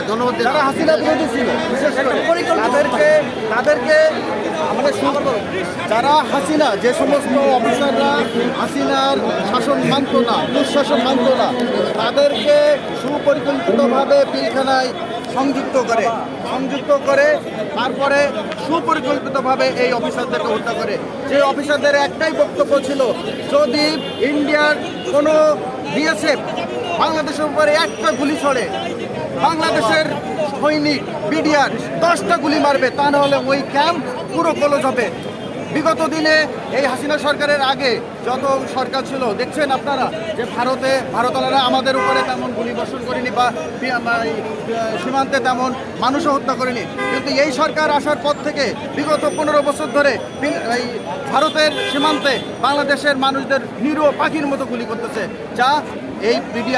ধন্যবাদ। যারা হাসিনা বিরোধী ছিল তাদেরকে আমাদের যারা হাসিনা, যে সমস্ত অফিসাররা হাসিনার শাসন মানত না, দুঃশাসন মানত না, তাদেরকে সুপরিকল্পিতভাবে পিলখানায় সংযুক্ত করে তারপরে সুপরিকল্পিতভাবে এই অফিসারদেরকে হত্যা করে। যে অফিসারদের একটাই বক্তব্য ছিল, যদি ইন্ডিয়ার কোনো বিএসএফ বাংলাদেশের উপরে একটা গুলি ছড়ে, বাংলাদেশের সৈনিক বিডিআর 10টা গুলি মারবে, তা নাহলে ওই ক্যাম্প পুরো ক্লোজ হবে। বিগত দিনে এই হাসিনা সরকারের আগে যত সরকার ছিল, দেখছেন আপনারা যে ভারতীয়রা আমাদের উপরে তেমন গুলি বর্ষণ করেনি বা সীমান্তে তেমন মানুষও হত্যা করেনি। কিন্তু এই সরকার আসার পর থেকে বিগত 15 বছর ধরে এই ভারতের সীমান্তে বাংলাদেশের মানুষদের নিরীহ পাখির মতো গুলি করতেছে, যা এই